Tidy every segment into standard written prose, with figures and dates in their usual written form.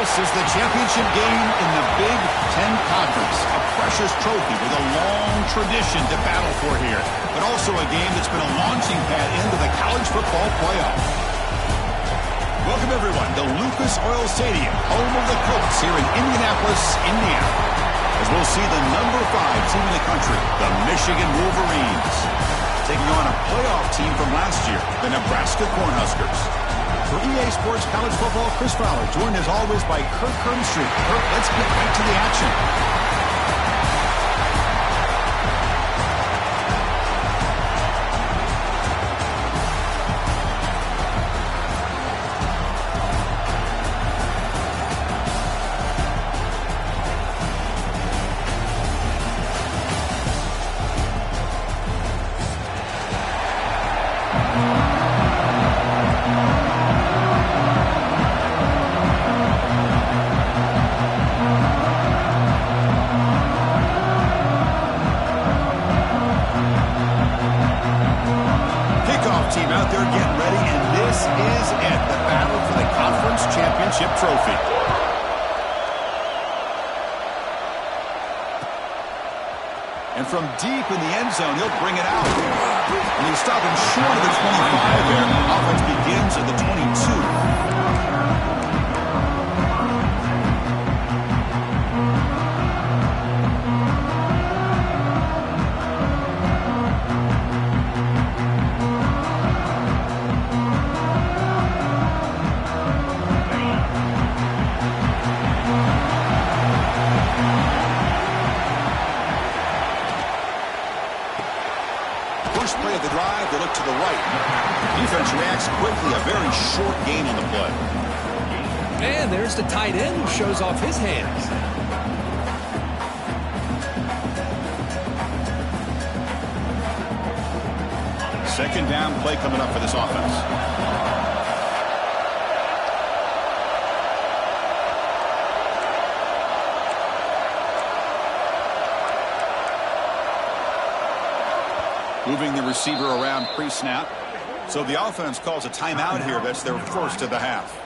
This is the championship game in the Big Ten Conference. A precious trophy with a long tradition to battle for here. But also a game that's been a launching pad into the college football playoff. Welcome, everyone, to Lucas Oil Stadium, home of the Colts here in Indianapolis, Indiana. As we'll see the number 5 team in the country, the Michigan Wolverines, taking on a playoff team from last year, the Nebraska Cornhuskers. For EA Sports College Football, Chris Fowler, joined as always by Kirk Herbstreit. Kirk, let's get right to the action. Trophy. And from deep in the end zone, he'll bring it out. And he's stopping short of the 25 there. Offense begins at the 22. Defense reacts quickly. A very short gain on the play. And there's the tight end who shows off his hands. Second down play coming up for this offense. Moving the receiver around pre-snap. So the offense calls a timeout here. That's their first of the half.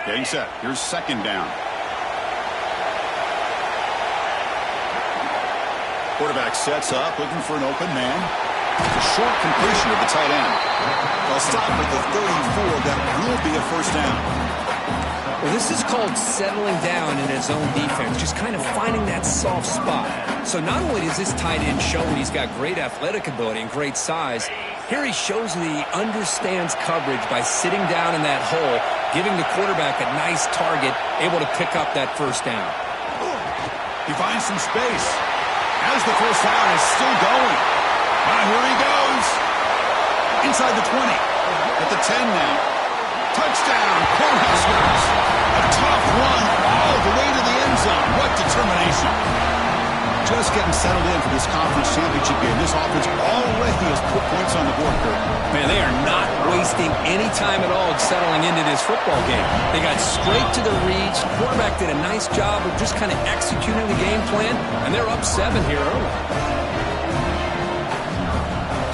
Getting set. Here's second down. Quarterback sets up, looking for an open man. A short completion of the tight end. They'll stop at the 34. That will be a first down. Well, this is called settling down in his own defense, just kind of finding that soft spot. So not only does this tight end show he's got great athletic ability and great size, here he shows that he understands coverage by sitting down in that hole, giving the quarterback a nice target, able to pick up that first down. He finds some space. As the first down is still going. Here he goes. Inside the 20. At the 10 now. Touchdown, Cornhuskers. A tough run all the way to the end zone. What determination. Just getting settled in for this conference championship game. This offense already has put points on the board, Kirk. Man, they are not wasting any time at all settling into this football game. They got straight to the reads. Quarterback did a nice job of just kind of executing the game plan, and they're up 7 here early.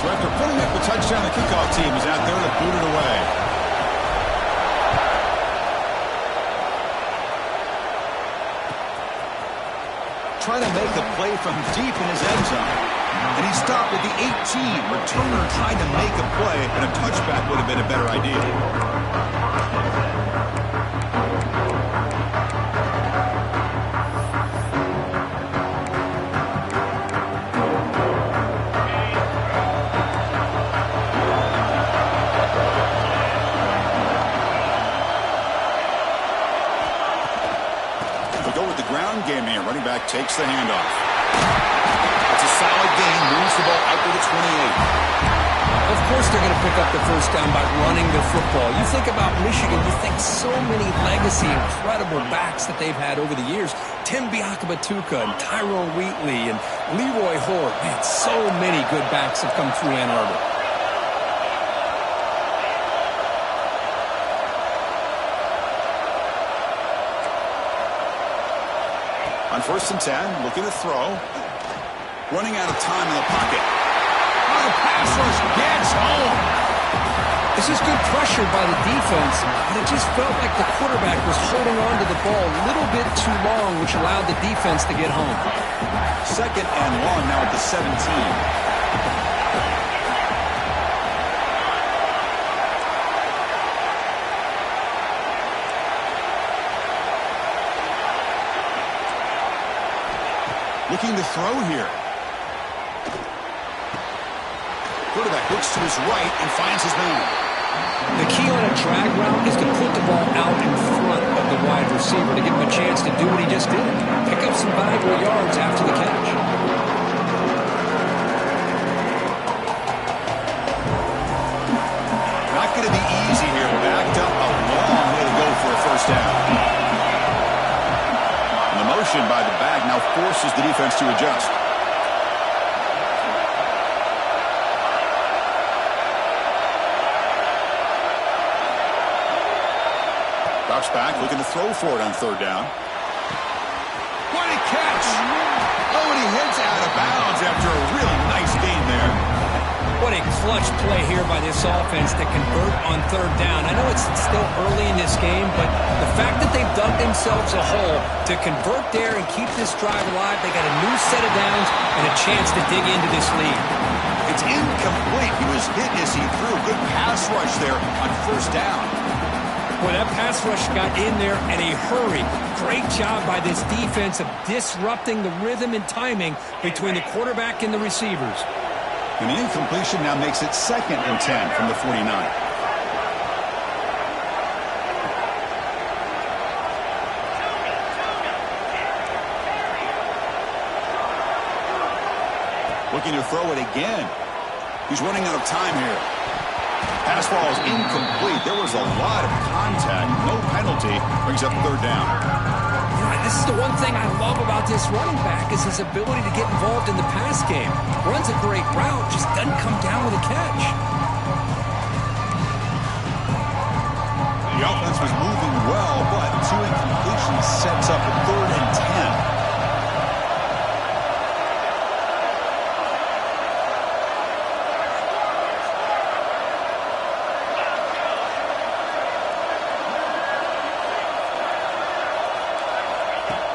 So after putting up the touchdown, the kickoff team is out there to boot it away. Trying to make a play from deep in his end zone. And he stopped at the 18. Returner tried to make a play, and a touchback would have been a better idea. Game here. Running back takes the handoff. It's a solid gain. Moves the ball out to the 28. Of course they're going to pick up the first down by running the football. You think about Michigan, you think so many legacy, incredible backs that they've had over the years. Tim Biakabatuka and Tyrone Wheatley and Leroy Hort. Man, so many good backs have come through Ann Arbor. On 1st and 10, looking to throw. Running out of time in the pocket. Oh, the pass rush gets home. This is good pressure by the defense, but it just felt like the quarterback was holding on to the ball a little bit too long, which allowed the defense to get home. 2nd and long now at the 17. Looking to throw here. Quarterback looks to his right and finds his man. The key on a drag route is to put the ball out in front of the wide receiver to give him a chance to do what he just did. Pick up some valuable yards after the catch. Not going to be easy here. Backed up a long way to go for a 1st down. The motion by the back now forces the defense to adjust. Drops back, looking to throw for it on 3rd down. What a catch! Oh, and he heads out of bounds after a really nice gain there. What a clutch play here by this offense to convert on 3rd down. I know it's still early in this game, but the fact that they've dug themselves a hole to convert there and keep this drive alive, they got a new set of downs and a chance to dig into this lead. It's incomplete. He was hit as he threw. Good pass rush there on 1st down. Boy, that pass rush got in there in a hurry. Great job by this defense of disrupting the rhythm and timing between the quarterback and the receivers. And the incompletion now makes it 2nd and 10 from the 49. Looking to throw it again. He's running out of time here. Pass ball is incomplete. There was a lot of contact. No penalty. Brings up 3rd down. You know, this is the one thing I love about this running back is his ability to get involved in the pass game. Runs a great route, just doesn't come down with a catch. The offense was moving well, but 2 incompletions sets up a 3rd and 10.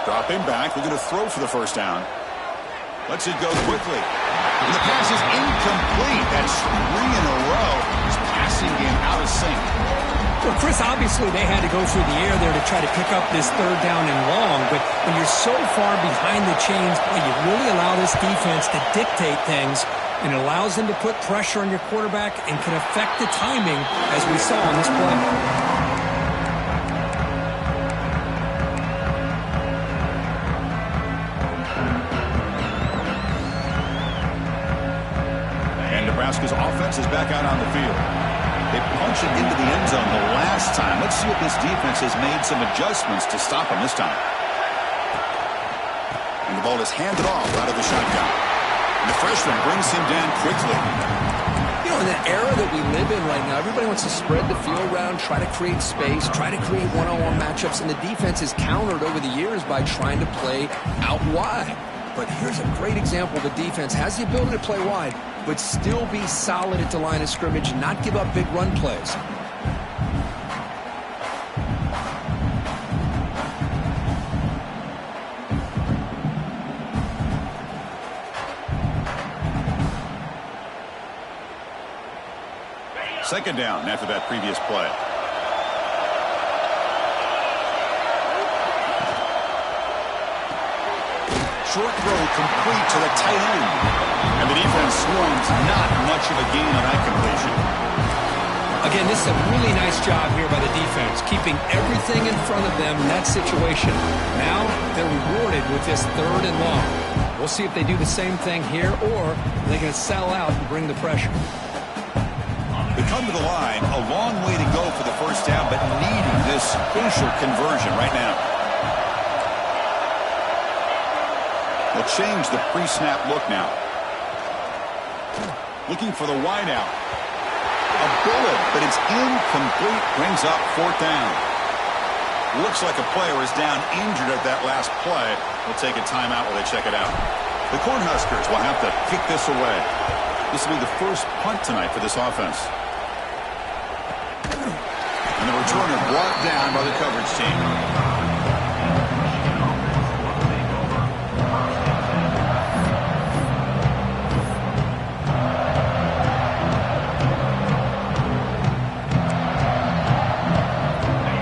Dropping back, looking to throw for the 1st down. Lets it go quickly. And the pass is incomplete. That's 3 in a row. His passing game out of sync. Well, Chris, obviously they had to go through the air there to try to pick up this 3rd down and long, but when you're so far behind the chains, boy, you really allow this defense to dictate things, and it allows them to put pressure on your quarterback and can affect the timing, as we saw on this play. Nebraska's offense is back out on the field. They punched it into the end zone the last time. Let's see if this defense has made some adjustments to stop them this time. And the ball is handed off out of the shotgun. And the freshman brings him down quickly. You know, in the era that we live in right now, everybody wants to spread the field around, try to create space, try to create one-on-one matchups, and the defense is countered over the years by trying to play out wide. But here's a great example. The defense has the ability to play wide, but still be solid at the line of scrimmage and not give up big run plays. Second down after that previous play. Short throw complete to the tight end. And the defense swarms not much of a gain on that completion. Again, this is a really nice job here by the defense, keeping everything in front of them in that situation. Now they're rewarded with this 3rd and long. We'll see if they do the same thing here, or they're going to sell out and bring the pressure. They come to the line, a long way to go for the 1st down, but needing this crucial conversion right now. They'll change the pre-snap look now. Looking for the wideout. A bullet, but it's incomplete. Brings up 4th down. Looks like a player is down injured at that last play. We'll take a timeout while they check it out. The Cornhuskers will have to kick this away. This will be the first punt tonight for this offense. And the returner brought down by the coverage team.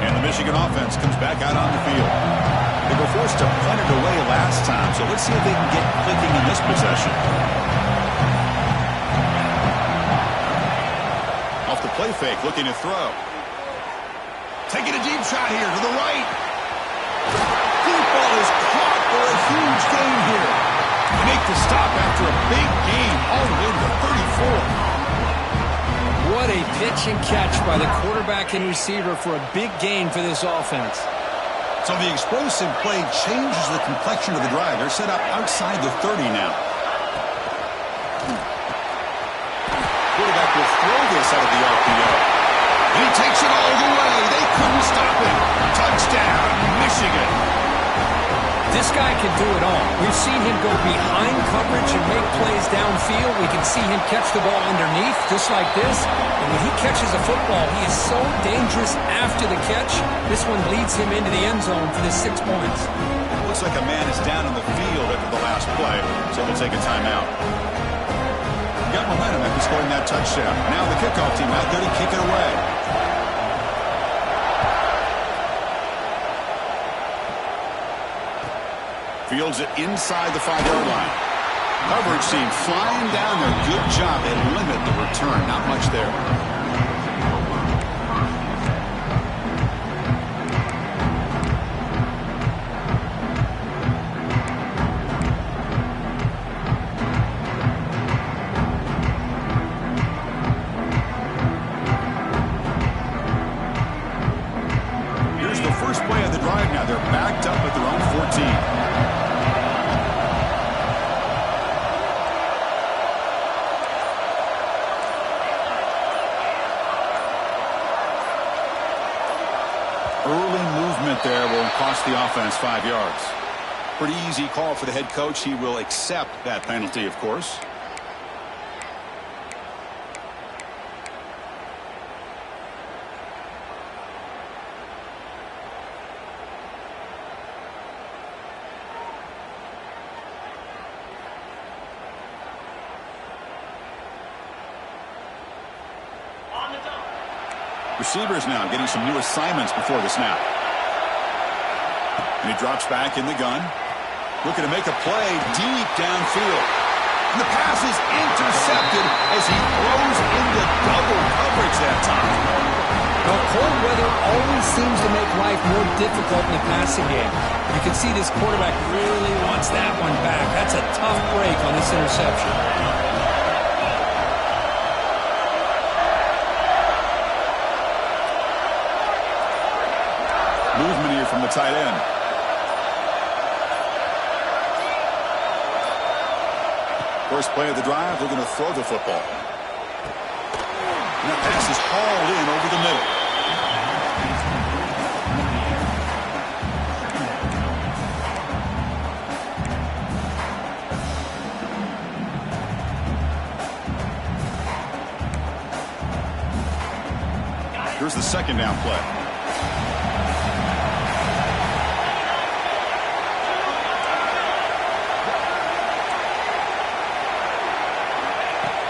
And the Michigan offense comes back out on the field. They were forced to punt it away last time, so let's see if they can get clicking in this possession. Off the play fake, looking to throw. Taking a deep shot here to the right. Deep ball is caught for a huge gain here. They make the stop after a big gain all the way to the 34. What a pitch and catch by the quarterback and receiver for a big gain for this offense. So the explosive play changes the complexion of the drive. They're set up outside the 30 now. Quarterback will throw this out of the RPO. He takes it all the way. They couldn't stop him. Touchdown, Michigan. This guy can do it all. We've seen him go behind coverage and make plays downfield. We can see him catch the ball underneath, just like this. And when he catches a football, he is so dangerous after the catch. This one leads him into the end zone for the 6 points. Looks like a man is down on the field after the last play, so we'll take a timeout. Got momentum after scoring that touchdown. Now the kickoff team out there to kick it away. Fields it inside the 5-yard line. Coverage team flying down there. Good job. They limit the return. Not much there. Here's the first play of the drive now. They're backed up at their own 14. Early movement there will cost the offense 5 yards. Pretty easy call for the head coach. He will accept that penalty, of course. Receivers now getting some new assignments before the snap. And he drops back in the gun. Looking to make a play deep downfield. And the pass is intercepted as he throws into double coverage that time. Now, cold weather always seems to make life more difficult in the passing game. You can see this quarterback really wants that one back. That's a tough break on this interception. Movement here from the tight end. First play of the drive, they're going to throw the football. And that pass is hauled in over the middle. Here's the second down play.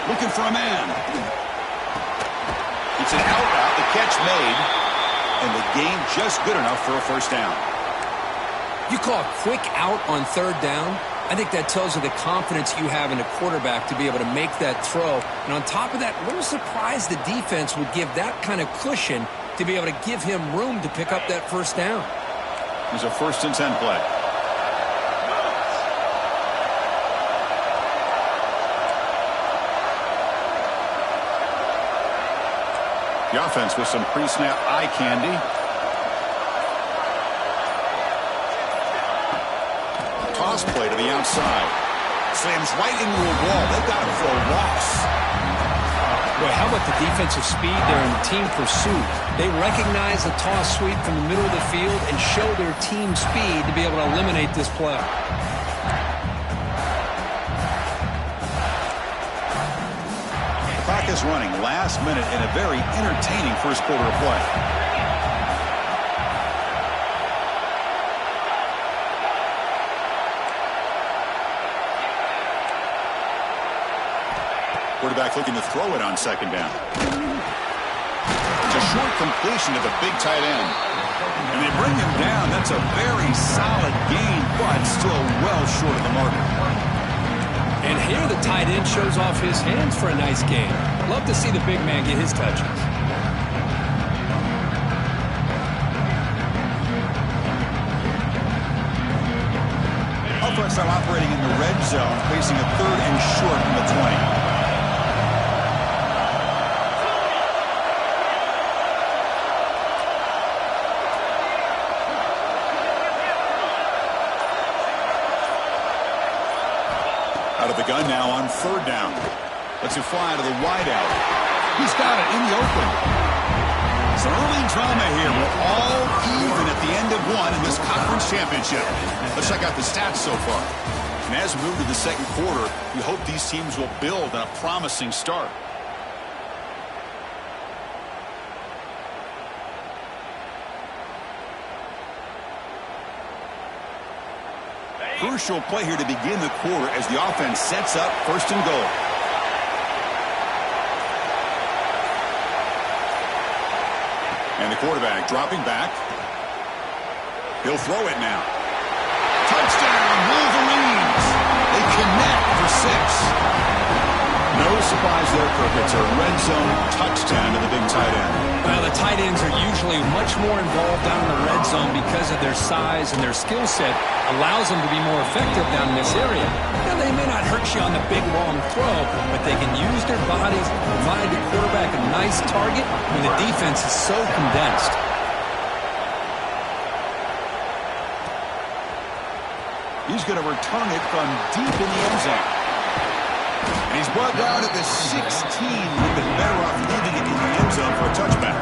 Looking for a man. It's an out route, the catch made, and the gain just good enough for a first down. You call a quick out on third down? I think that tells you the confidence you have in a quarterback to be able to make that throw. And on top of that, a little surprised the defense would give that kind of cushion to be able to give him room to pick up that first down. There's a 1st and 10 play. The offense with some pre-snap eye candy. Toss play to the outside. Slams right into a wall. They've got him for a loss. Boy, how about the defensive speed there in team pursuit? They recognize the toss sweep from the middle of the field and show their team speed to be able to eliminate this play. The clock is running last minute in a very entertaining first quarter of play. Quarterback looking to throw it on second down. It's a short completion to the big tight end. And they bring him down. That's a very solid gain, but still well short of the mark. And here the tight end shows off his hands for a nice gain. Love to see the big man get his touches. Offense now operating in the red zone, facing a 3rd and short from the 20. Out of the gun now on 3rd down. Lets it fly to the wideout. He's got it in the open. Some early drama here. We're all even at the end of one in this conference championship. Let's check out the stats so far. And as we move to the second quarter, we hope these teams will build on a promising start. Crucial play here to begin the quarter as the offense sets up 1st and goal. And the quarterback dropping back. He'll throw it now. Touchdown, Wolverines! They connect for 6. No surprise there, Kirk. It's a red zone touchdown to the big tight end. Well, the tight ends are usually much more involved down in the red zone because of their size and their skill set allows them to be more effective down in this area. Now, they may not hurt you on the big, long throw, but they can use their bodies to provide the quarterback a nice target when the defense is so condensed. He's going to return it from deep in the end zone. And he's brought down at the 16. Would have been better off leaving it in the end zone for a touchback.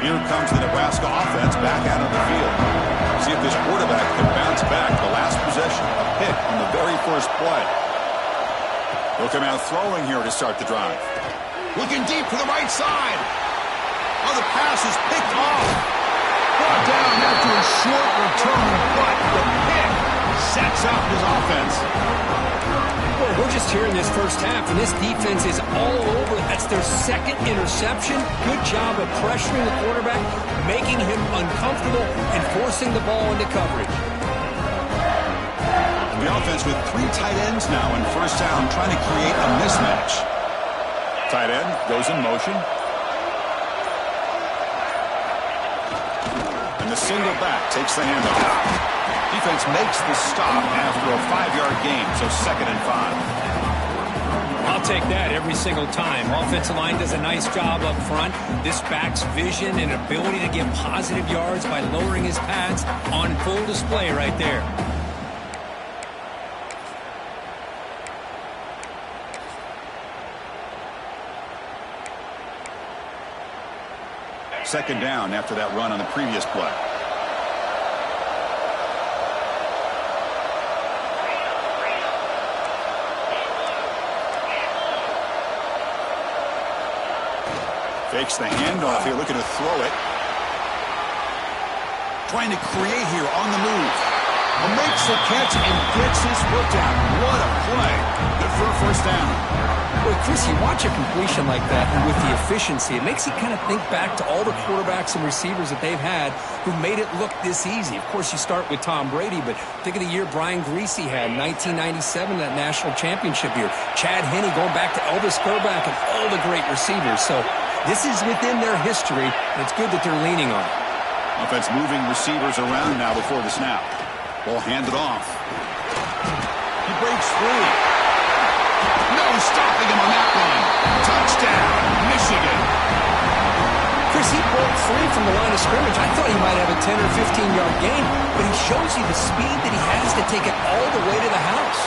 Here comes the Nebraska offense back out on the field. See if this quarterback can bounce back. The last possession, a pick on the very first play. He'll come out throwing here to start the drive. Looking deep to the right side. Oh, the pass is picked off. Brought down after a short return, but the pick sets up his offense. Well, we're just here in this first half, and this defense is all over. That's their 2nd interception. Good job of pressuring the quarterback, making him uncomfortable, and forcing the ball into coverage. The offense with 3 tight ends now in first down, trying to create a mismatch. Tight end goes in motion. And the single back takes the handoff. Defense makes the stop after a 5-yard gain, so 2nd and 5. I'll take that every single time. Offensive line does a nice job up front. This back's vision and ability to get positive yards by lowering his pads on full display right there. Second down after that run on the previous play. Fakes the handoff here, looking to throw it. Trying to create here on the move. Makes the catch and gets his foot down. What a play. Good for a first down. Boy, Chris, you watch a completion like that and with the efficiency, it makes you kind of think back to all the quarterbacks and receivers that they've had who made it look this easy. Of course, you start with Tom Brady, but think of the year Brian Greasy had in 1997, that national championship year. Chad Henne going back to Elvis Grbac and all the great receivers. So this is within their history, and it's good that they're leaning on it. Offense moving receivers around now before the snap. Ball handed off. He breaks free. No stopping him on that one. Touchdown, Michigan. Chris, he broke free from the line of scrimmage. I thought he might have a 10 or 15-yard gain, but he shows you the speed that he has to take it all the way to the house.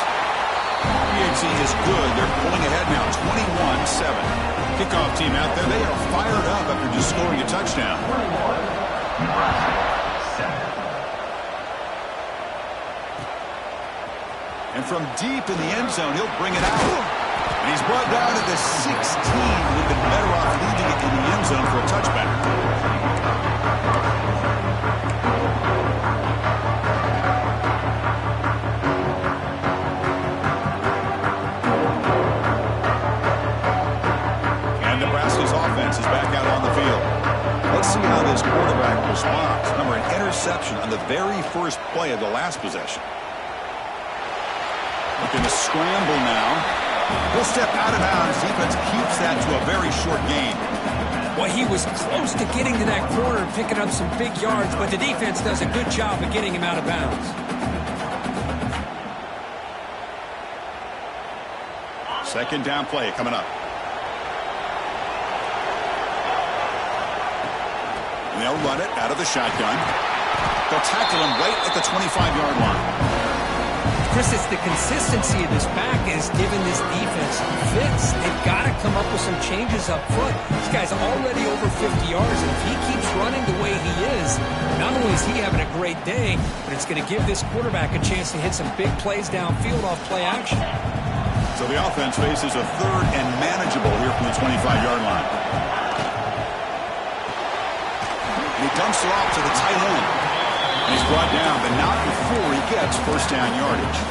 PHC is good. They're pulling ahead now, 21-7. Kickoff team out there. They are fired up after just scoring a touchdown. And from deep in the end zone, he'll bring it out. And he's brought down at the 16. Would have been better off leaving it in the end zone for a touchback. And Nebraska's offense is back out on the field. Let's see how this quarterback responds. Remember, an interception on the very first play of the last possession. Looking to scramble now. He'll step out of bounds. Defense keeps that to a very short gain. Well, he was close to getting to that corner and picking up some big yards, but the defense does a good job of getting him out of bounds. Second down play coming up. And they'll run it out of the shotgun. They'll tackle him right at the 25-yard line. Chris, it's the consistency of this back is giving this defense fits. They've got to come up with some changes up front. This guy's already over 50 yards, and if he keeps running the way he is, not only is he having a great day, but it's going to give this quarterback a chance to hit some big plays downfield off play action. So the offense faces a third and manageable here from the 25-yard line. And he dumps it off to the tight end. And he's brought down, but not before he gets first down yardage.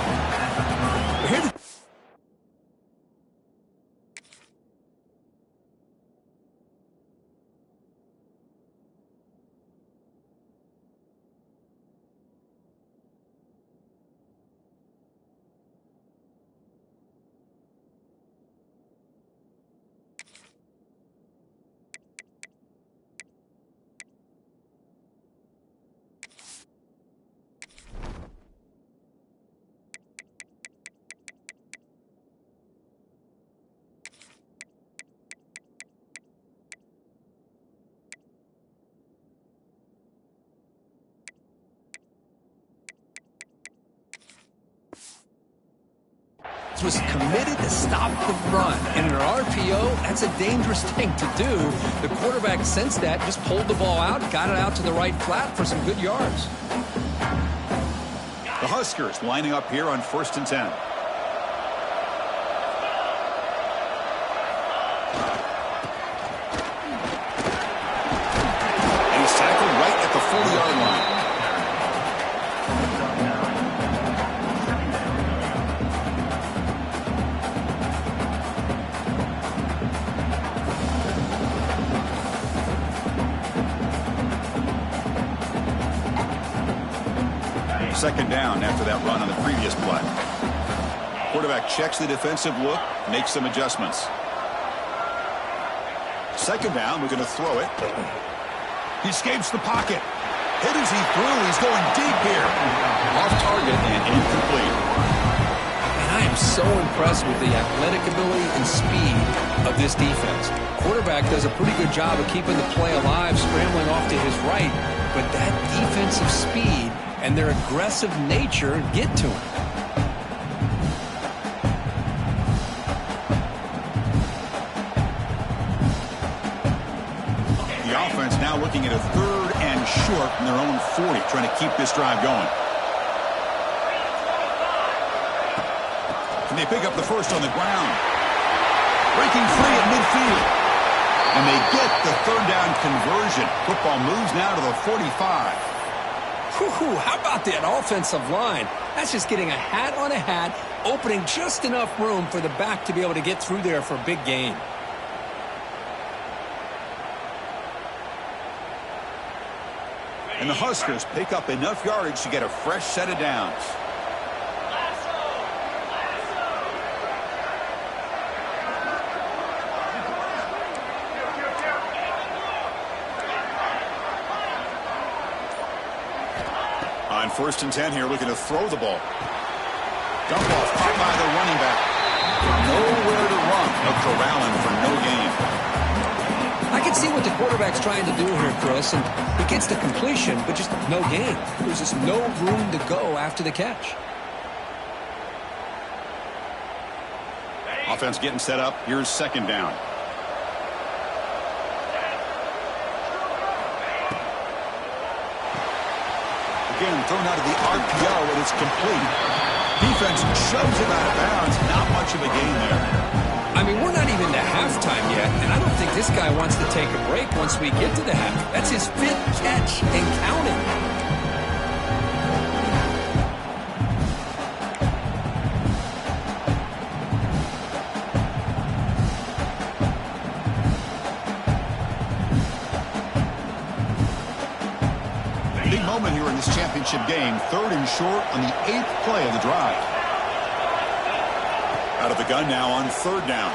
Was committed to stop the run. And in an RPO, that's a dangerous thing to do. The quarterback sensed that, just pulled the ball out, got it out to the right flat for some good yards. The Huskers lining up here on 1st and 10. And he's tackled right at the 40-yard line. Second down after that run on the previous play. Quarterback checks the defensive look, makes some adjustments. Second down, we're going to throw it. He escapes the pocket. Hit as he threw. He's going deep here. Off target and incomplete. And I am so impressed with the athletic ability and speed of this defense. Quarterback does a pretty good job of keeping the play alive, scrambling off to his right, but that defensive speed and their aggressive nature get to him. The offense now looking at a third and short from their own 40, trying to keep this drive going. Can they pick up the first on the ground? Breaking free at midfield. And they get the third down conversion. Football moves now to the 45. Whew, how about that offensive line? That's just getting a hat on a hat, opening just enough room for the back to be able to get through there for a big gain. And the Huskers pick up enough yardage to get a fresh set of downs. On 1st and 10 here, looking to throw the ball. Dump off caught by the running back. Nowhere to month of corralling for no gain. I can see what the quarterback's trying to do here, Chris, and he gets the completion, but just no gain. There's just no room to go after the catch. Offense getting set up. Here's second down. Again, thrown out of the RPO, and it's complete. Defense shoves him out of bounds. Not much of a gain there. I mean, we're not even to halftime yet, and I don't think this guy wants to take a break once we get to the half. That's his 5th catch and counting. Big moment here in this championship game. 3rd and short on the 8th play of the drive. Out of the gun now on 3rd down.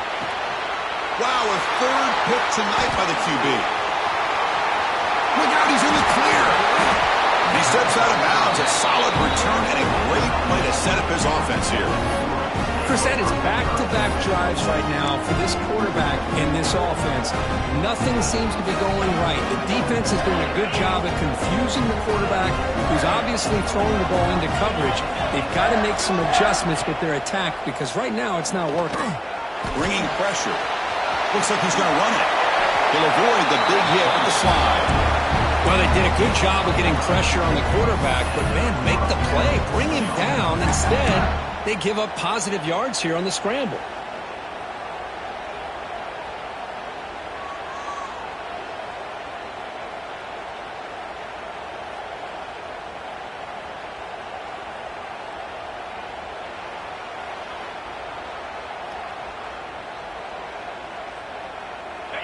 Wow, a 3rd pick tonight by the QB. Look out, he's in the clear. He steps out of bounds. A solid return and a great play to set up his offense here. Chris, that is back-to-back drives right now for this quarterback and this offense. Nothing seems to be going right. The defense is doing a good job of confusing the quarterback, who's obviously throwing the ball into coverage. They've got to make some adjustments with their attack because right now it's not working. Bringing pressure. Looks like he's going to run it. He'll avoid the big hit with the slide. Well, they did a good job of getting pressure on the quarterback, but, man, make the play. Bring him down. Instead, they give up positive yards here on the scramble.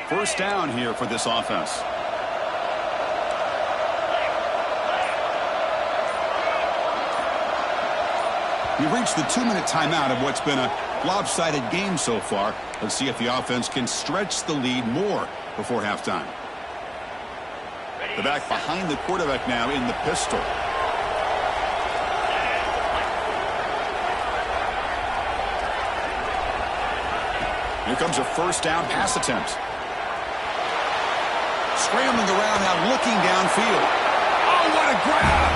First down here for this offense. We reached the 2-minute timeout of what's been a lopsided game so far. Let's see if the offense can stretch the lead more before halftime. The back behind the quarterback now in the pistol. Here comes a first down pass attempt. Scrambling around now, looking downfield. Oh, what a grab!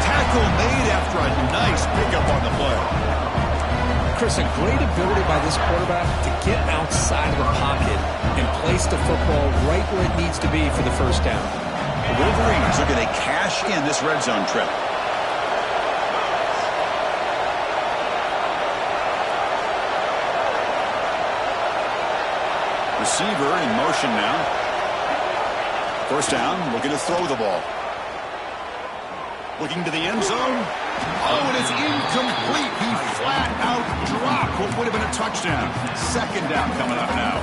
Tackle made after a nice pickup on the play. Chris, a great ability by this quarterback to get outside of the pocket and place the football right where it needs to be for the first down. The Wolverines are going to cash in this red zone trip. Receiver in motion now. First down, looking to throw the ball. Looking to the end zone. Oh, and it's incomplete. He flat out dropped what would have been a touchdown. Second down coming up now.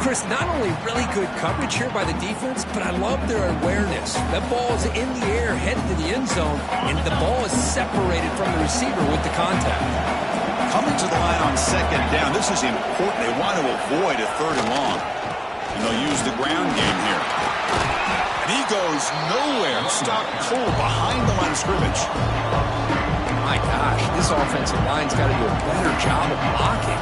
Chris, not only really good coverage here by the defense, but I love their awareness. That ball is in the air, headed to the end zone, and the ball is separated from the receiver with the contact. Coming to the line on second down. This is important. They want to avoid a 3rd and long. And they'll use the ground game here. And he goes nowhere. Stopped cold behind the line of scrimmage. My gosh, this offensive line's got to do a better job of blocking.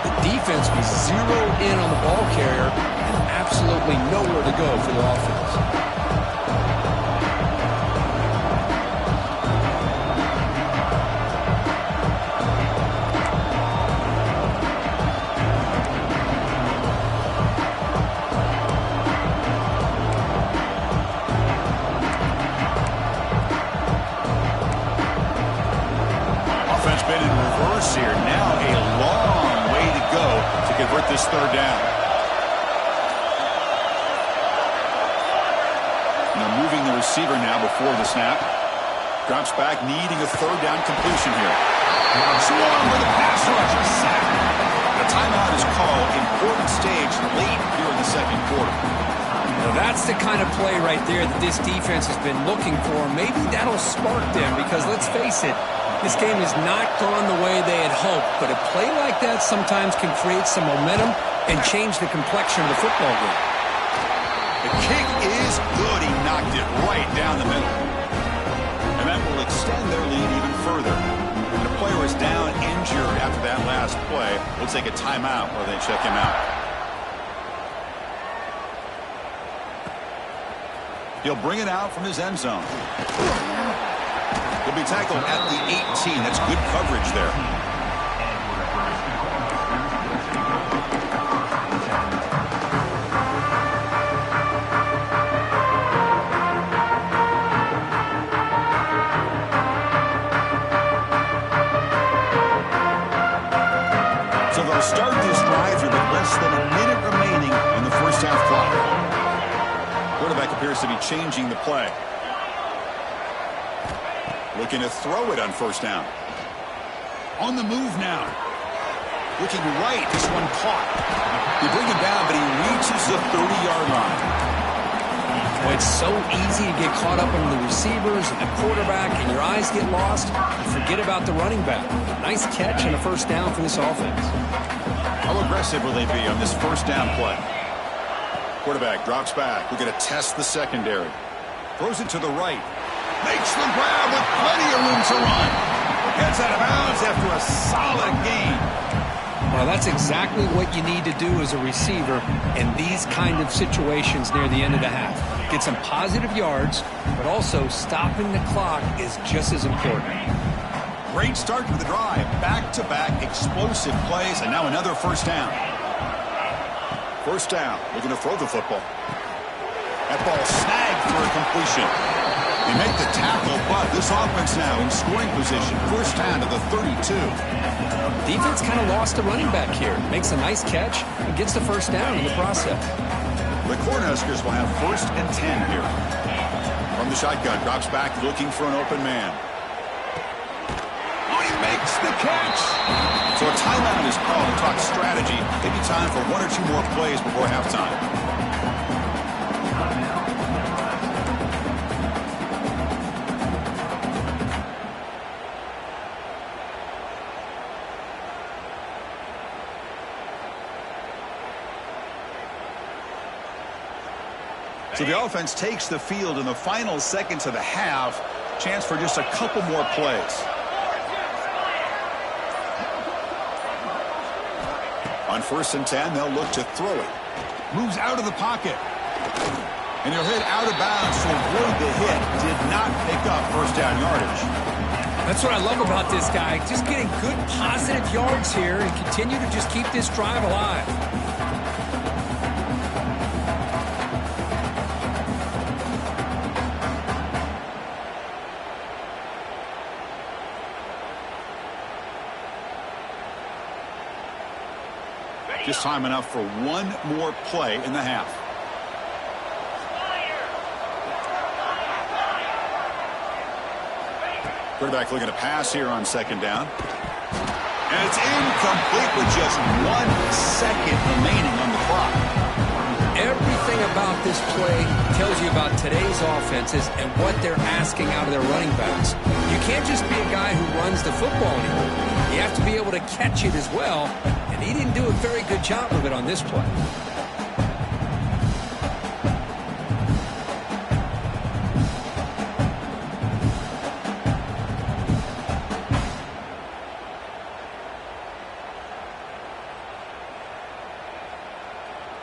The defense was zeroed in on the ball carrier and absolutely nowhere to go for the offense. Here. Now a long way to go to convert this 3rd down. Now moving the receiver now before the snap. Drops back, needing a 3rd down completion here. Swarm with a pass rush. Sack. The timeout is called. Important stage late here in the 2nd quarter. Now that's the kind of play right there that this defense has been looking for. Maybe that'll spark them because let's face it, this game has not gone the way they had hoped, but a play like that sometimes can create some momentum and change the complexion of the football game. The kick is good. He knocked it right down the middle. And that will extend their lead even further. And the player is down injured after that last last play. We'll take a timeout while they check him out. He'll bring it out from his end zone. He'll be tackled at the 18. That's good coverage there. So they'll start this drive here with less than a minute remaining in the first half clock. Quarterback appears to be changing the play. Looking to throw it on first down. On the move now. Looking right. This one caught. They bring him down, but he reaches the 30-yard line. Well, it's so easy to get caught up in the receivers and the quarterback, and your eyes get lost. You forget about the running back. Nice catch and a first down for this offense. How aggressive will they be on this first down play? Quarterback drops back. We're going to test the secondary. Throws it to the right. Makes the grab with plenty of room to run. Gets out of bounds after a solid gain. Well, that's exactly what you need to do as a receiver in these kind of situations near the end of the half. Get some positive yards, but also stopping the clock is just as important. Great start to the drive. Back-to-back explosive plays, and now another first down. First down. Looking to throw the football. That ball snagged for a completion. They make the tackle, but this offense now in scoring position. First down to the 32. Defense kind of lost a running back here. Makes a nice catch and gets the first down in the process. The Cornhuskers will have first and 10 here. From the shotgun, drops back looking for an open man. Oh, he makes the catch. So a timeout is called to talk strategy. Maybe time for one or two more plays before halftime. So the offense takes the field in the final seconds of the half. Chance for just a couple more plays. On first and 10, they'll look to throw it. Moves out of the pocket. And he'll hit out of bounds to avoid the hit. Did not pick up first down yardage. That's what I love about this guy. Just getting good positive yards here and continue to just keep this drive alive. Just time enough for one more play in the half. Quarterback looking to pass here on second down. And it's incomplete with just 1 second remaining on the clock. Everything about this play tells you about today's offenses and what they're asking out of their running backs. You can't just be a guy who runs the football anymore. You have to be able to catch it as well, and he didn't do a very good job of it on this play.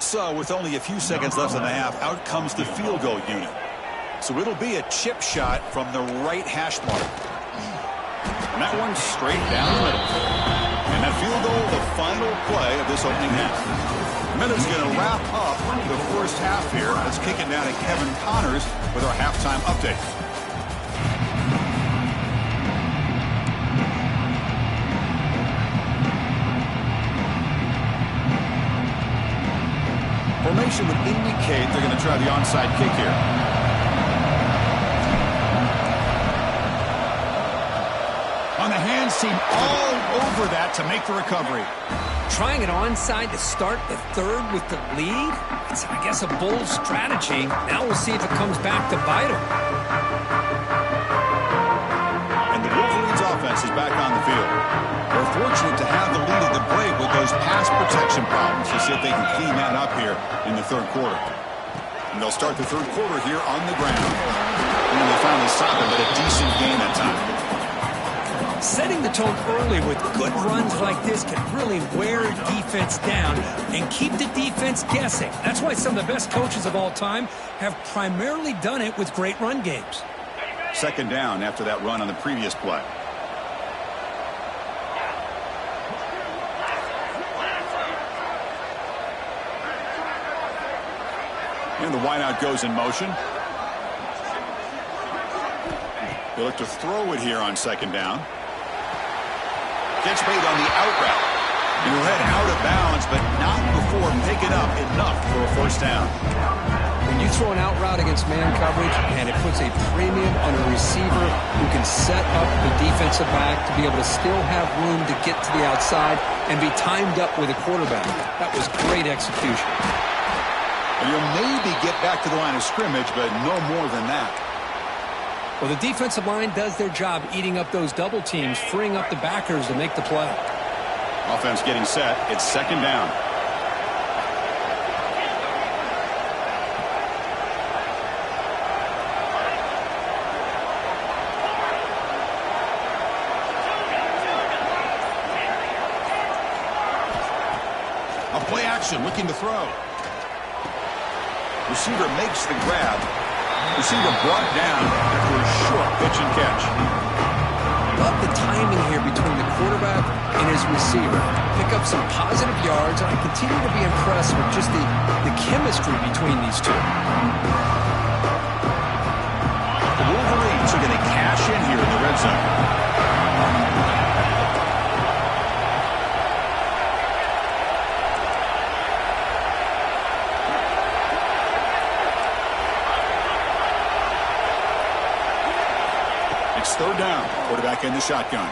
So with only a few seconds left in the half, out comes the field goal unit. So it'll be a chip shot from the right hash mark. And that one straight down the middle. And that field goal, the final play of this opening half. Minute's going to wrap up the first half here. Let's kick it down to Kevin Connors with our halftime update. Formation would indicate they're going to try the onside kick here. On the hands team all over that to make the recovery. Trying it onside to start the third with the lead? It's, I guess, a bold strategy. Now we'll see if it comes back to bite them. And the Wolverines offense is back on the field. They're fortunate to have the lead at the break with those pass protection problems. We'll see if they can clean that up here in the third quarter. And they'll start the third quarter here on the ground. And they finally stop it, but a decent gain that time. Setting the tone early with good runs like this can really wear defense down and keep the defense guessing. That's why some of the best coaches of all time have primarily done it with great run games. Second down after that run on the previous play. And the wideout goes in motion. They look to throw it here on second down. Gets made on the out route. He'll head out of bounds, but not before picking up enough for a first down. When you throw an out route against man coverage, and it puts a premium on a receiver who can set up the defensive back to be able to still have room to get to the outside and be timed up with a quarterback. That was great execution. And you'll maybe get back to the line of scrimmage, but no more than that. Well, the defensive line does their job eating up those double teams, freeing up the backers to make the play. Offense getting set. It's second down. A play action looking to throw. Receiver makes the grab. Receiver brought down after a short pitch and catch. Love the timing here between the quarterback and his receiver. Pick up some positive yards, and I continue to be impressed with just the chemistry between these two. The Wolverines are going to cash in here in the red zone. Third down. Quarterback in the shotgun.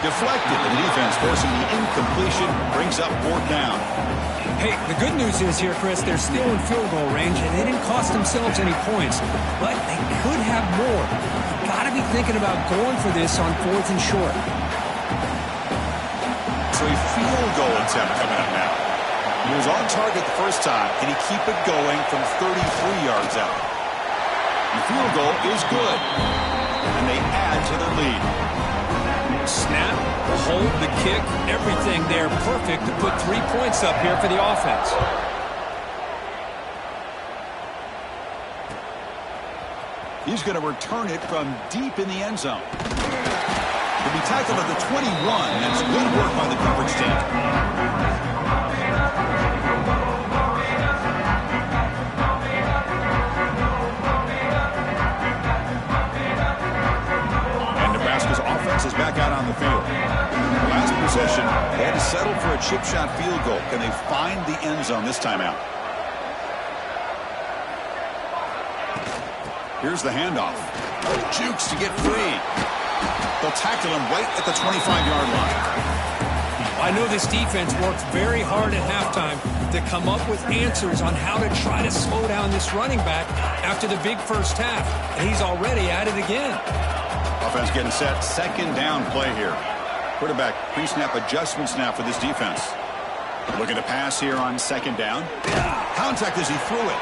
Deflected, and the defense forcing the incompletion brings up fourth down. Hey, the good news is here, Chris, they're still in field goal range, and they didn't cost themselves any points, but they could have more. You've got to be thinking about going for this on fourth and short. So a field goal attempt coming up now. He was on target the first time. Can he keep it going from 33 yards out? The field goal is good, and they add to their lead. Snap, the hold, the kick, everything there perfect to put 3 points up here for the offense. He's going to return it from deep in the end zone. He'll be tackled at the 21. That's good work by the coverage team. Is back out on the field. Last possession, they had to settle for a chip shot field goal. Can they find the end zone this time out? Here's the handoff. Jukes to get free. They'll tackle him right at the 25-yard line. I know this defense worked very hard at halftime to come up with answers on how to try to slow down this running back after the big first half, and he's already at it again. Offense getting set. Second down play here. Quarterback pre-snap adjustments now for this defense. Looking to pass here on second down. Contact as he threw it.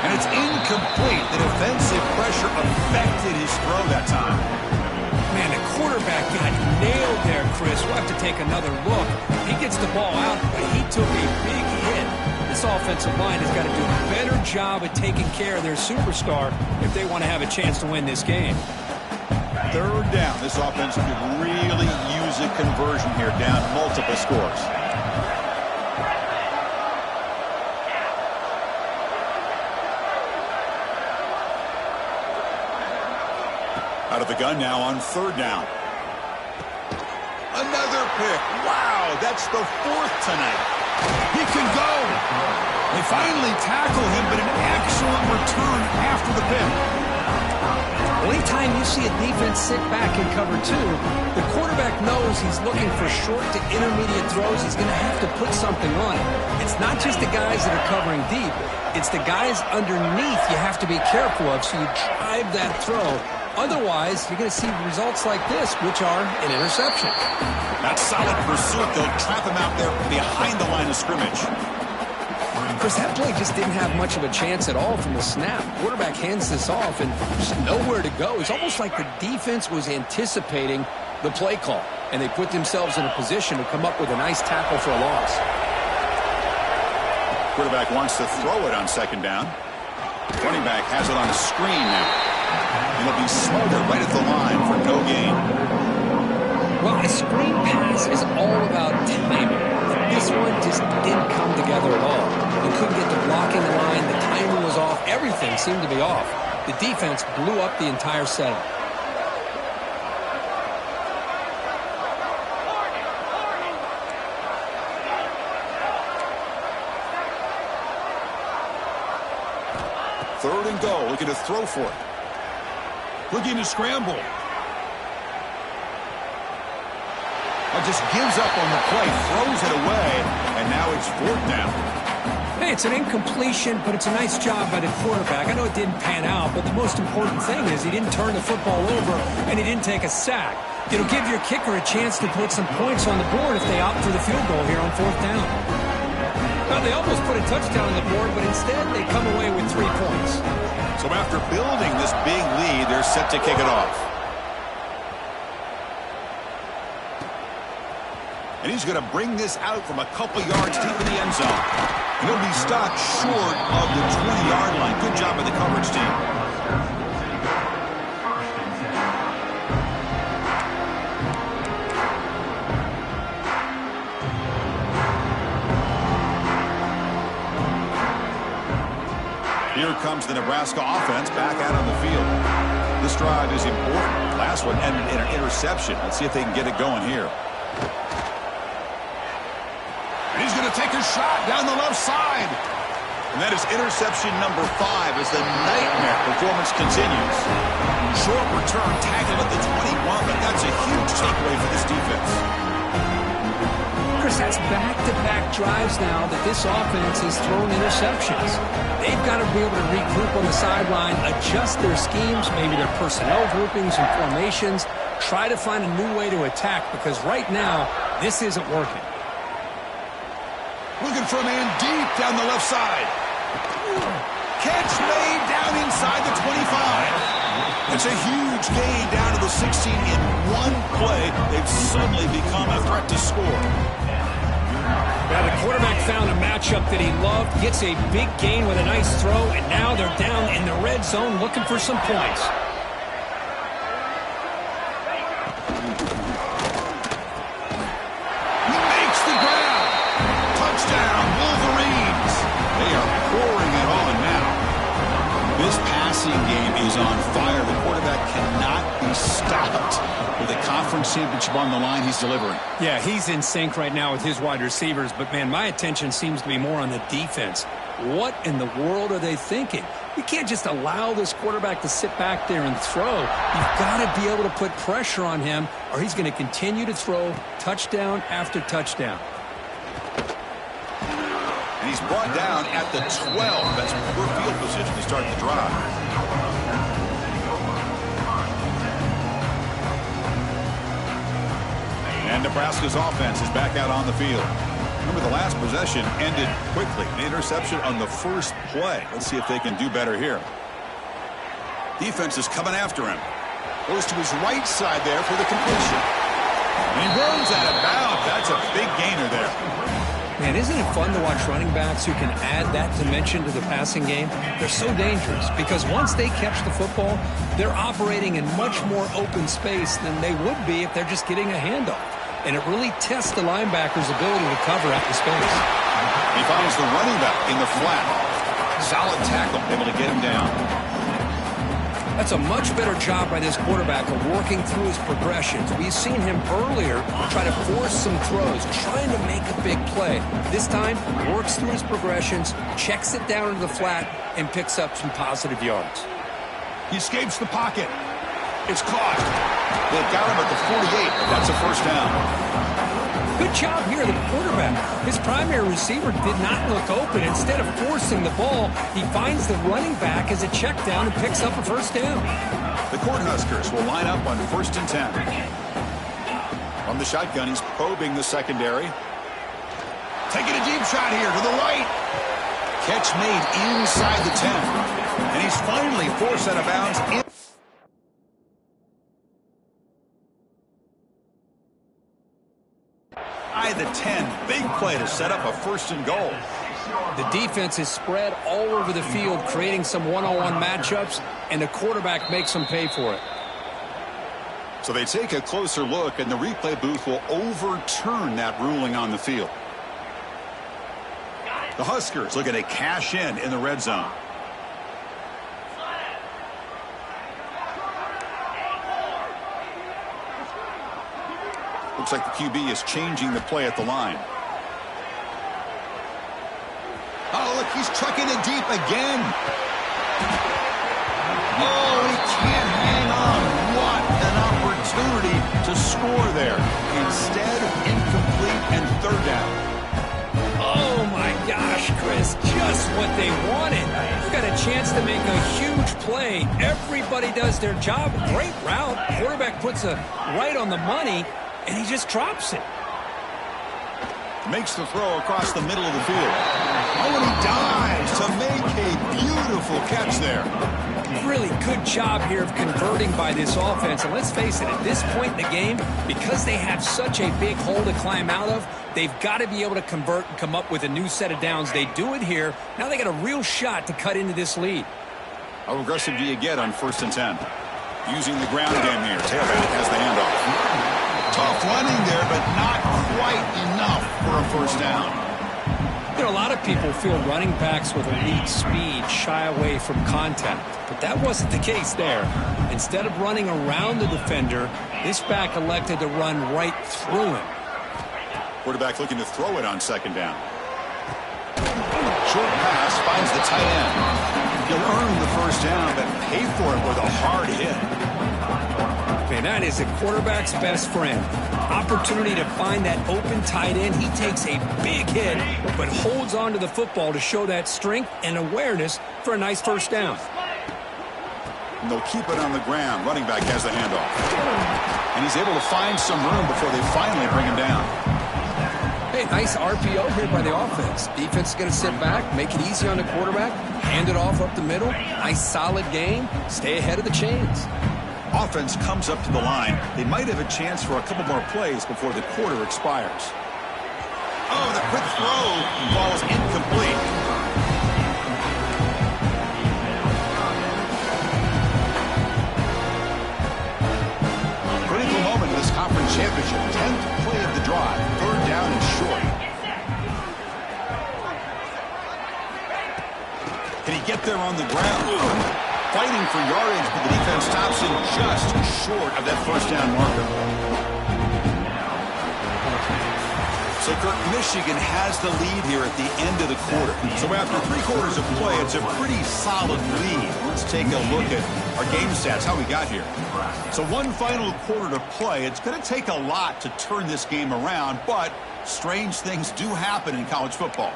And it's incomplete. The defensive pressure affected his throw that time. Man, the quarterback got nailed there, Chris. We'll have to take another look. He gets the ball out, but he took a big hit. This offensive line has got to do a better job at taking care of their superstar if they want to have a chance to win this game. Third down. This offense could really use a conversion here, down multiple scores. Out of the gun now on third down. Another pick. Wow, that's the fourth tonight. He can go. They finally tackle him, but an excellent return after the pick. Anytime you see a defense sit back in cover two, the quarterback knows he's looking for short to intermediate throws. He's going to have to put something on it. It's not just the guys that are covering deep. It's the guys underneath you have to be careful of, so you drive that throw. Otherwise, you're going to see results like this, which are an interception. That solid pursuit, they'll trap him out there behind the line of scrimmage. Chris, that play just didn't have much of a chance at all from the snap. Quarterback hands this off and just nowhere to go. It's almost like the defense was anticipating the play call, and they put themselves in a position to come up with a nice tackle for a loss. Quarterback wants to throw it on second down. Running back has it on a screen now. It'll be smothered right at the line for no gain. Well, a screen pass is all about timing. This one just didn't come together at all. You couldn't get the blocking line. The timing was off. Everything seemed to be off. The defense blew up the entire setup. Third and goal, looking to throw for it. Looking to scramble. Just gives up on the play, throws it away, and now it's fourth down. Hey, it's an incompletion, but it's a nice job by the quarterback. I know it didn't pan out, but the most important thing is he didn't turn the football over, and he didn't take a sack. It'll give your kicker a chance to put some points on the board if they opt for the field goal here on fourth down. Well, they almost put a touchdown on the board, but instead they come away with 3 points. So after building this big lead, they're set to kick it off. And he's going to bring this out from a couple yards deep in the end zone. And he'll be stopped short of the 20-yard line. Good job by the coverage team. Here comes the Nebraska offense back out on the field. This drive is important. Last one ended in an interception. Let's see if they can get it going here. He's going to take a shot down the left side. And that is interception number 5 as the nightmare performance continues. Short return tackled at the 21, but that's a huge takeaway for this defense. Chris, that's back-to-back drives now that this offense is throwing interceptions. They've got to be able to regroup on the sideline, adjust their schemes, maybe their personnel groupings and formations, try to find a new way to attack, because right now, this isn't working. Looking for a man deep down the left side. Catch made down inside the 25. It's a huge gain down to the 16 in one play. They've suddenly become a threat to score. Now the quarterback found a matchup that he loved, gets a big gain with a nice throw, and now they're down in the red zone looking for some points. Game is on fire. The quarterback cannot be stopped. With a conference championship on the line, he's delivering. Yeah, he's in sync right now with his wide receivers, but man, my attention seems to be more on the defense. What in the world are they thinking? You can't just allow this quarterback to sit back there and throw. You've got to be able to put pressure on him, or he's going to continue to throw touchdown after touchdown. And he's brought down at the 12. That's poor field position to start the drive. And Nebraska's offense is back out on the field. Remember, the last possession ended quickly. An interception on the first play. Let's see if they can do better here. Defense is coming after him. Goes to his right side there for the completion. And he runs out of bounds. That's a big gainer there. Man, isn't it fun to watch running backs who can add that dimension to the passing game? They're so dangerous because once they catch the football, they're operating in much more open space than they would be if they're just getting a handoff. And it really tests the linebacker's ability to cover out the space. He finds the running back in the flat. Solid tackle, able to get him down. That's a much better job by this quarterback of working through his progressions. We've seen him earlier try to force some throws, trying to make a big play. This time, works through his progressions, checks it down into the flat, and picks up some positive yards. He escapes the pocket. It's caught. They've got him at the 48, but that's a first down. Good job here, the quarterback. His primary receiver did not look open. Instead of forcing the ball, he finds the running back as a check down and picks up a first down. The Cornhuskers will line up on 1st and 10. From the shotgun, he's probing the secondary. Taking a deep shot here to the right. Catch made inside the 10. And he's finally forced out of bounds. By the 10. Big play to set up a 1st and goal. The defense is spread all over the field, creating some one-on-one matchups, and the quarterback makes them pay for it. So they take a closer look, and the replay booth will overturn that ruling on the field. The Huskers looking to cash in the red zone. Looks like the QB is changing the play at the line. Oh, look, he's trucking it deep again. Oh, he can't hang on. What an opportunity to score there. Instead, incomplete and 3rd down. Oh, my gosh, Chris, just what they wanted. They've got a chance to make a huge play. Everybody does their job. Great route. Quarterback puts it right on the money, and he just drops it. Makes the throw across the middle of the field. Oh, and he dives to make a beautiful catch there. Really good job here of converting by this offense. And let's face it, at this point in the game, because they have such a big hole to climb out of, they've got to be able to convert and come up with a new set of downs. They do it here. Now they got a real shot to cut into this lead. How aggressive do you get on 1st and 10? Using the ground game here. Tailback has the handoff. Tough running there, but not quite enough for a 1st down. You know, a lot of people feel running backs with elite speed shy away from contact, but that wasn't the case there. Instead of running around the defender, this back elected to run right through him. Quarterback looking to throw it on 2nd down. Short pass finds the tight end. He'll earn the 1st down, but pay for it with a hard hit. Man, that is a quarterback's best friend. Opportunity to find that open tight end. He takes a big hit, but holds on to the football to show that strength and awareness for a nice 1st down. And they'll keep it on the ground. Running back has the handoff. And he's able to find some room before they finally bring him down. Hey, nice RPO here by the offense. Defense is going to sit back, make it easy on the quarterback, hand it off up the middle. Nice solid game. Stay ahead of the chains. Offense comes up to the line. They might have a chance for a couple more plays before the quarter expires. Oh, the quick throw falls incomplete. Critical moment in this conference championship. 10th play of the drive. 3rd down and short. Can he get there on the ground? Fighting for yardage, but the defense stops him just short of that 1st down marker. So, Kirk, Michigan has the lead here at the end of the quarter. So after 3 quarters of play, it's a pretty solid lead. Let's take a look at our game stats, how we got here. So 1 final quarter to play. It's going to take a lot to turn this game around, but strange things do happen in college football.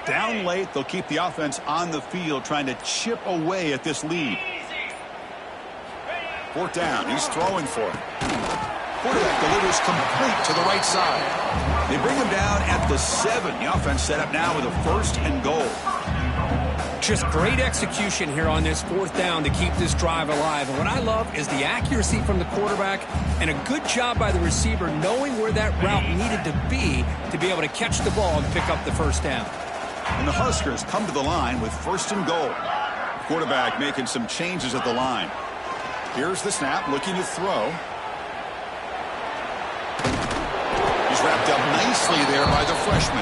Down late, they'll keep the offense on the field trying to chip away at this lead. 4th down, he's throwing for it. Quarterback delivers complete to the right side. They bring him down at the 7. The offense set up now with a 1st and goal. Just great execution here on this 4th down to keep this drive alive. And what I love is the accuracy from the quarterback and a good job by the receiver knowing where that route needed to be able to catch the ball and pick up the 1st down. And the Huskers come to the line with 1st and goal. Quarterback making some changes at the line. Here's the snap, looking to throw. He's wrapped up nicely there by the freshman.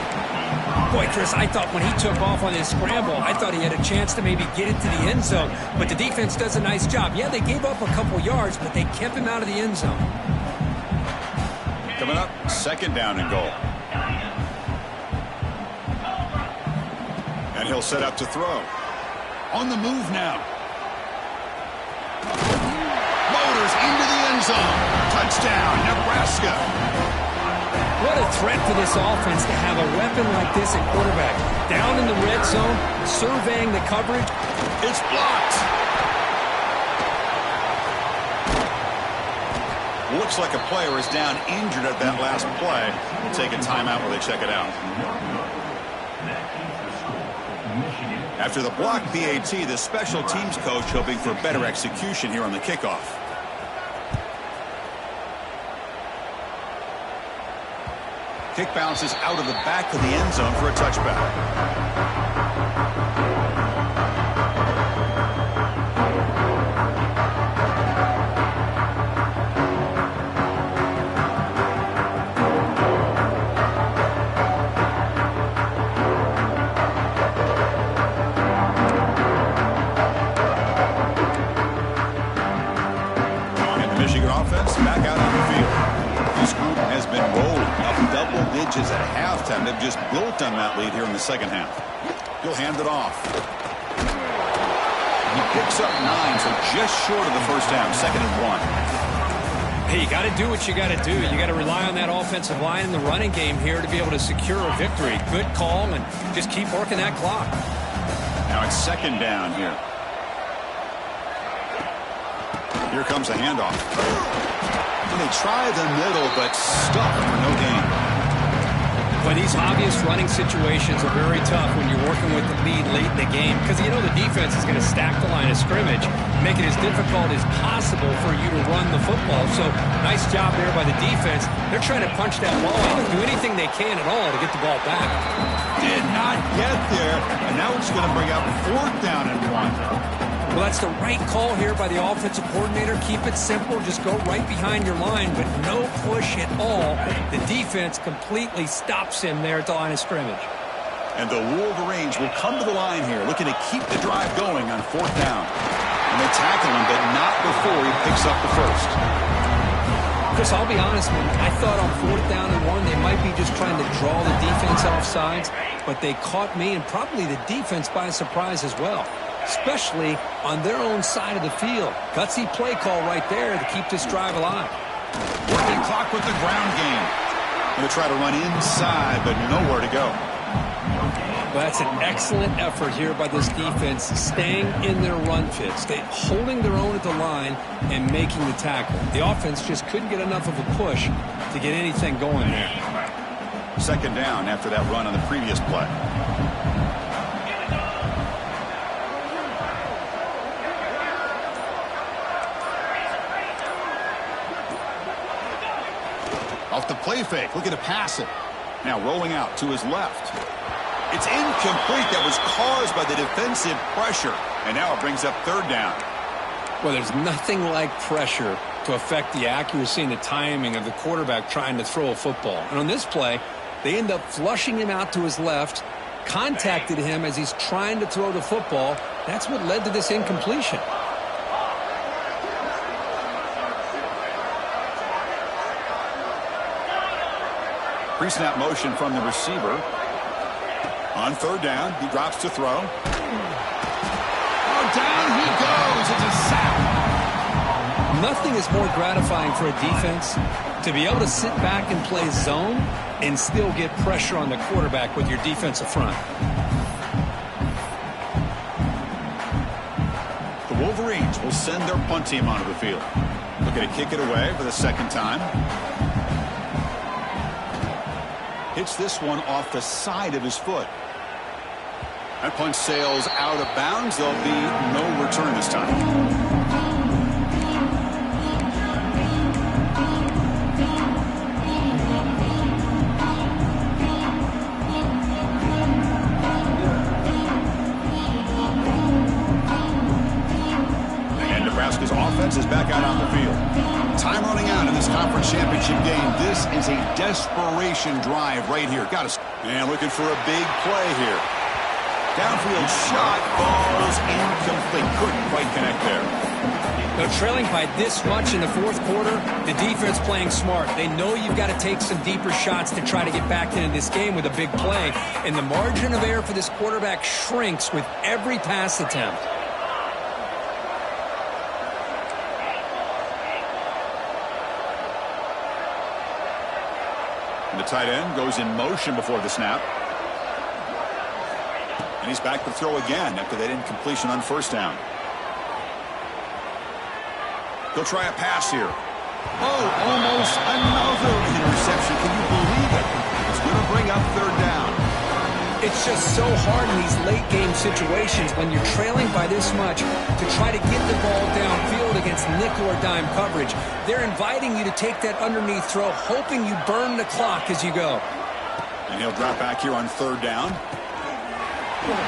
Boy, Chris, I thought when he took off on his scramble, I thought he had a chance to maybe get into the end zone. But the defense does a nice job. Yeah, they gave up a couple yards, but they kept him out of the end zone. Coming up, 2nd down and goal. And he'll set up to throw. On the move now. Motors into the end zone. Touchdown, Nebraska. What a threat for this offense to have a weapon like this at quarterback. Down in the red zone, surveying the coverage. It's blocked. Looks like a player is down injured at that last play. We'll take a timeout while they check it out. After the block PAT, the special teams coach hoping for better execution here on the kickoff. Kick bounces out of the back of the end zone for a touchback. Back out on the field. This group has been rolling up double digits at halftime. They've just built on that lead here in the second half. He'll hand it off. He picks up 9, so just short of the first down, 2nd and 1. Hey, you got to do what you got to do. You got to rely on that offensive line in the running game here to be able to secure a victory. Good call, and just keep working that clock. Now it's 2nd down here. Here comes the handoff. And they try the middle, but stuck for no gain. But these obvious running situations are very tough when you're working with the lead late in the game, because you know the defense is going to stack the line of scrimmage, make it as difficult as possible for you to run the football. So nice job there by the defense. They're trying to punch that ball out and do anything they can at all to get the ball back. Did not get there, and now it's going to bring up 4th down and 1. Well, that's the right call here by the offensive coordinator. Keep it simple. Just go right behind your line, but no push at all. The defense completely stops him there at the line of scrimmage. And the Wolverines will come to the line here, looking to keep the drive going on 4th down. And they tackle him, but not before he picks up the first. Chris, I'll be honest, man. I thought on 4th down and 1, they might be just trying to draw the defense off sides, but they caught me and probably the defense by surprise as well, especially on their own side of the field. Gutsy play call right there to keep this drive alive. Working clock with the ground game. Going to try to run inside, but nowhere to go. Well, that's an excellent effort here by this defense, staying in their run fit, holding their own at the line and making the tackle. The offense just couldn't get enough of a push to get anything going there. 2nd down after that run on the previous play. Off the play fake, looking to pass it. Now rolling out to his left. It's incomplete. That was caused by the defensive pressure. And now it brings up 3rd down. Well, there's nothing like pressure to affect the accuracy and the timing of the quarterback trying to throw a football. And on this play, they end up flushing him out to his left, contacted him as he's trying to throw the football. That's what led to this incompletion. Pre-snap motion from the receiver. On 3rd down, he drops to throw. Oh, down he goes. It's a sack. Nothing is more gratifying for a defense to be able to sit back and play zone and still get pressure on the quarterback with your defensive front. The Wolverines will send their punt team onto the field. Looking to kick it away for the 2nd time. Hits this one off the side of his foot. That punch sails out of bounds. There'll be no return this time. And Nebraska's offense is back out on the field. Time running out in this conference championship game. This is a desperation drive right here. And looking for a big play here. Downfield shot, falls incomplete. Couldn't quite connect there. They're trailing by this much in the 4th quarter. The defense playing smart. They know you've got to take some deeper shots to try to get back into this game with a big play. And the margin of error for this quarterback shrinks with every pass attempt. And the tight end goes in motion before the snap. And he's back to throw again after that incompletion on first down. He'll try a pass here. Oh, almost another interception. Can you believe it? It's going to bring up third down. It's just so hard in these late-game situations when you're trailing by this much to try to get the ball downfield against nickel or dime coverage. They're inviting you to take that underneath throw, hoping you burn the clock as you go. And he'll drop back here on third down.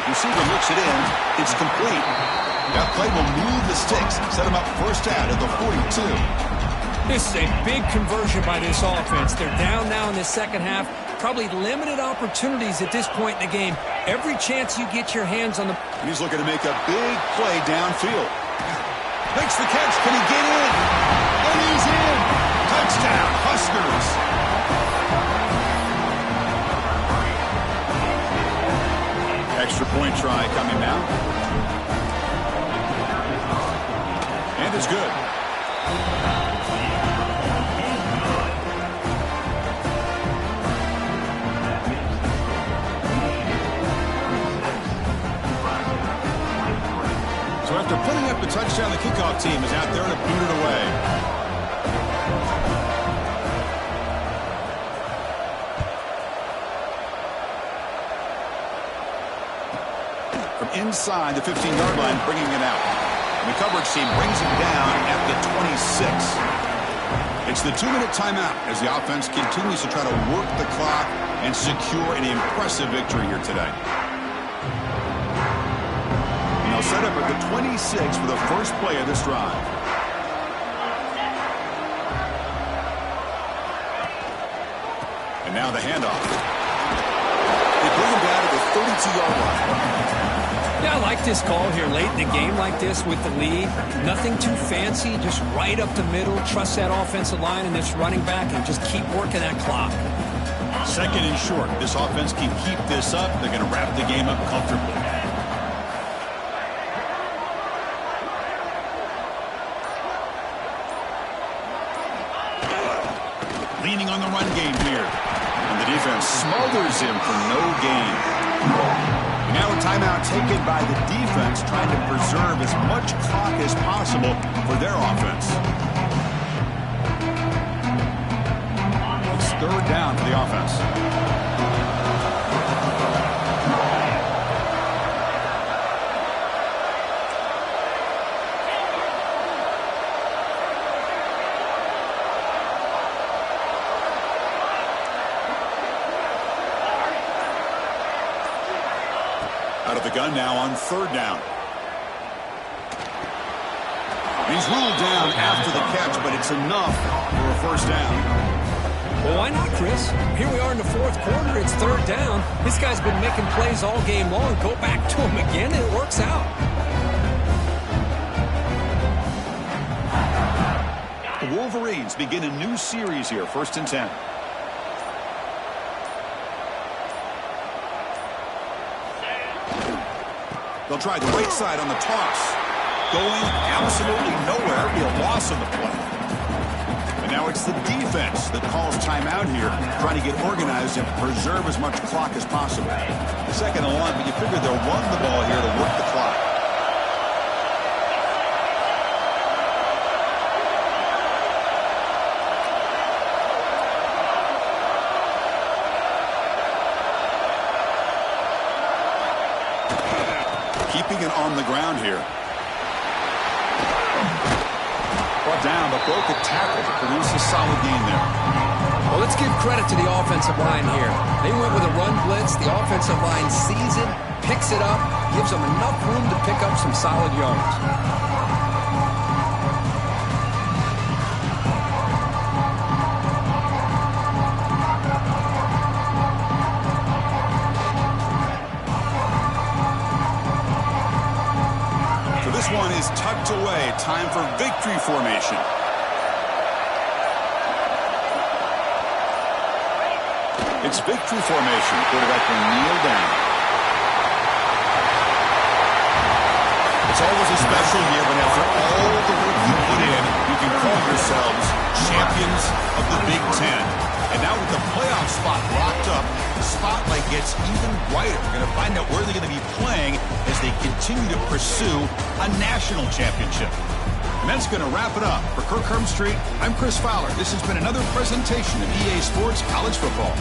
Receiver looks it in. It's complete. That play will move the sticks, set him up first down at the 42. This is a big conversion by this offense. They're down now in the second half. Probably limited opportunities at this point in the game. Every chance you get your hands on the... And he's looking to make a big play downfield. Makes the catch. Can he get in? And he's in. Touchdown, Huskers. Extra point try coming now. And it's good. So after putting up the touchdown, the kickoff team is out there to boot it away. From inside the 15-yard line, bringing it out. And the coverage team brings him down at the 26. It's the 2-minute timeout as the offense continues to try to work the clock and secure an impressive victory here today. Set up at the 26 for the first play of this drive. And now the handoff. They bring him down to the 32-yard line. Yeah, I like this call here late in the game like this with the lead. Nothing too fancy, just right up the middle. Trust that offensive line and this running back and just keep working that clock. Second and short. This offense can keep this up. They're going to wrap the game up comfortably. Leaning on the run game here. And the defense smothers him for no gain. And now a timeout taken by the defense, trying to preserve as much clock as possible for their offense. It's third down for the offense. Out of the gun now on third down. He's ruled down after the catch, but it's enough for a first down. Well, why not, Chris? Here we are in the fourth quarter. It's third down. This guy's been making plays all game long. Go back to him again, and it works out. The Wolverines begin a new series here, 1st and 10. They'll try the right side on the toss. Going absolutely nowhere. Be a loss on the play. And now it's the defense that calls timeout here, trying to get organized and preserve as much clock as possible. Second and long, but you figure they'll run the ball here to work the clock. Keeping it on the ground here. Brought down, but broke a tackle to produce a solid gain there. Well, let's give credit to the offensive line here. They went with a run blitz. The offensive line sees it, picks it up, gives them enough room to pick up some solid yards. This one is tucked away. Time for victory formation. It's victory formation. Quarterback will kneel down. It's always a special year when after all the work you put in, you can call yourselves champions of the Big Ten. And now with the playoff spot gets even brighter. We're going to find out where they're going to be playing as they continue to pursue a national championship. And that's going to wrap it up. For Kirk Street, I'm Chris Fowler. This has been another presentation of EA Sports College Football.